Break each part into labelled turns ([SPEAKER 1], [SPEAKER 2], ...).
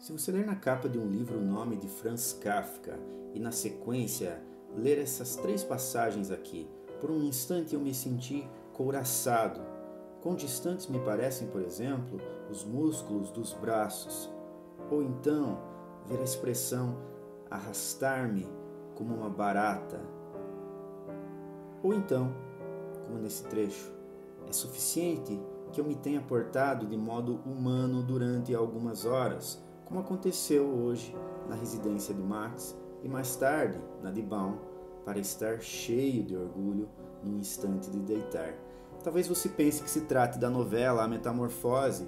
[SPEAKER 1] Se você ler na capa de um livro o nome de Franz Kafka e na sequência ler essas 3 passagens aqui, por um instante eu me senti couraçado. Quão distantes me parecem, por exemplo, os músculos dos braços. Ou então, ver a expressão arrastar-me como uma barata. Ou então, como nesse trecho, é suficiente que eu me tenha portado de modo humano durante algumas horas, como aconteceu hoje na residência de Max e mais tarde na de Baum, para estar cheio de orgulho no instante de deitar. Talvez você pense que se trate da novela A Metamorfose,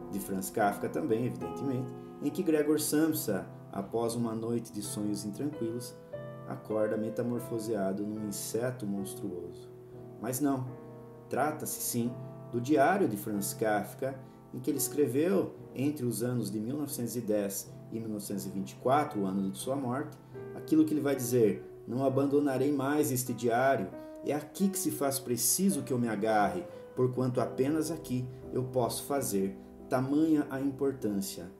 [SPEAKER 1] de Franz Kafka também, evidentemente, em que Gregor Samsa, após uma noite de sonhos intranquilos, acorda metamorfoseado num inseto monstruoso. Mas não, trata-se sim do diário de Franz Kafka, em que ele escreveu entre os anos de 1910 e 1924, o ano de sua morte, aquilo que ele vai dizer: não abandonarei mais este diário, é aqui que se faz preciso que eu me agarre, porquanto apenas aqui eu posso fazer, tamanha a importância.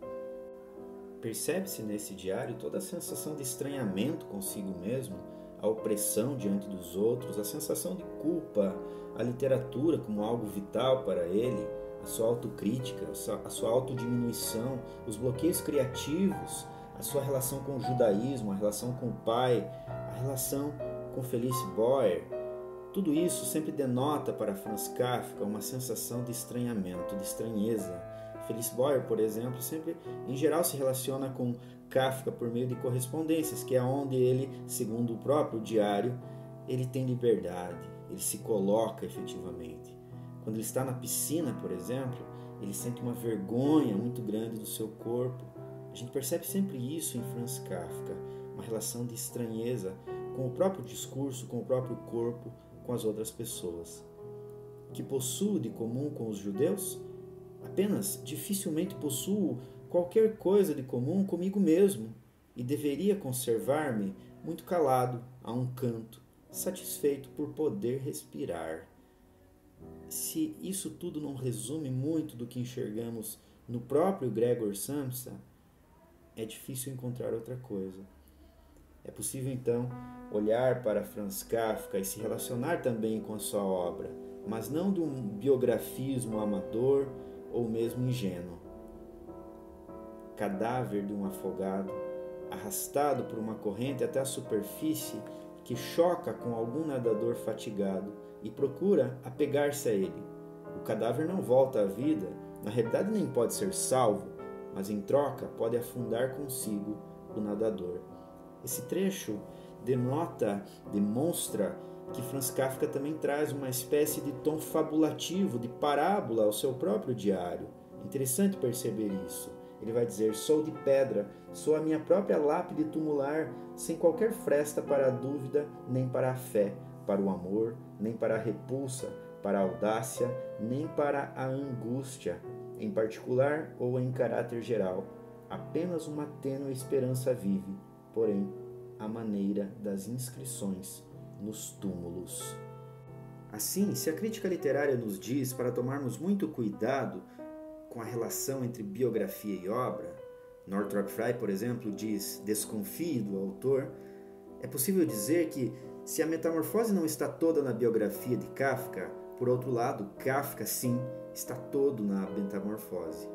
[SPEAKER 1] Percebe-se nesse diário toda a sensação de estranhamento consigo mesmo, a opressão diante dos outros, a sensação de culpa, a literatura como algo vital para ele, a sua autocrítica, a sua autodiminuição, os bloqueios criativos, a sua relação com o judaísmo, a relação com o pai, a relação com Felice Boyer. Tudo isso sempre denota para Franz Kafka uma sensação de estranhamento, de estranheza. Felice Boyer, por exemplo, sempre, em geral, se relaciona com Kafka por meio de correspondências, que é onde ele, segundo o próprio diário, ele tem liberdade, ele se coloca efetivamente. Quando ele está na piscina, por exemplo, ele sente uma vergonha muito grande do seu corpo. A gente percebe sempre isso em Franz Kafka, uma relação de estranheza com o próprio discurso, com o próprio corpo, com as outras pessoas. O que possuo de comum com os judeus? Apenas dificilmente possuo qualquer coisa de comum comigo mesmo e deveria conservar-me muito calado a um canto, satisfeito por poder respirar. Se isso tudo não resume muito do que enxergamos no próprio Gregor Samsa, é difícil encontrar outra coisa. É possível, então, olhar para Franz Kafka e se relacionar também com a sua obra, mas não de um biografismo amador ou mesmo ingênuo. Cadáver de um afogado, arrastado por uma corrente até a superfície, que choca com algum nadador fatigado e procura apegar-se a ele. O cadáver não volta à vida, na realidade nem pode ser salvo, mas em troca pode afundar consigo o nadador. Esse trecho demonstra que Franz Kafka também traz uma espécie de tom fabulativo, de parábola ao seu próprio diário. Interessante perceber isso. Ele vai dizer: sou de pedra, sou a minha própria lápide tumular, sem qualquer fresta para a dúvida, nem para a fé, para o amor, nem para a repulsa, para a audácia, nem para a angústia, em particular ou em caráter geral. Apenas uma tênue esperança vive, porém, à maneira das inscrições nos túmulos. Assim, se a crítica literária nos diz para tomarmos muito cuidado com a relação entre biografia e obra, Northrop Frye, por exemplo, diz: desconfie do autor, é possível dizer que, se a metamorfose não está toda na biografia de Kafka, por outro lado, Kafka, sim, está todo na metamorfose.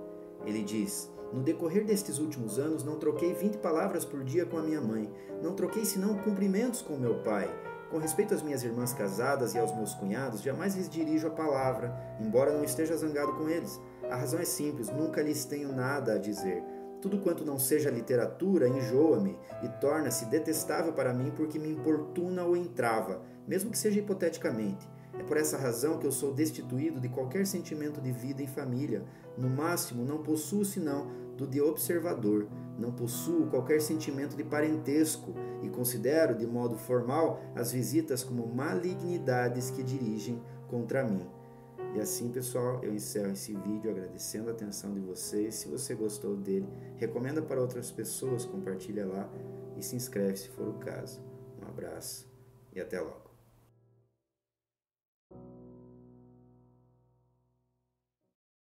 [SPEAKER 1] Ele diz: no decorrer destes últimos anos, não troquei 20 palavras por dia com a minha mãe, não troquei senão cumprimentos com meu pai. Com respeito às minhas irmãs casadas e aos meus cunhados, jamais lhes dirijo a palavra, embora não esteja zangado com eles. A razão é simples, nunca lhes tenho nada a dizer. Tudo quanto não seja literatura enjoa-me e torna-se detestável para mim porque me importuna ou entrava, mesmo que seja hipoteticamente. É por essa razão que eu sou destituído de qualquer sentimento de vida em família. No máximo, não possuo senão do de observador. Não possuo qualquer sentimento de parentesco e considero, de modo formal, as visitas como malignidades que dirigem contra mim. E assim, pessoal, eu encerro esse vídeo agradecendo a atenção de vocês. Se você gostou dele, recomenda para outras pessoas, compartilha lá e se inscreve se for o caso. Um abraço e até logo.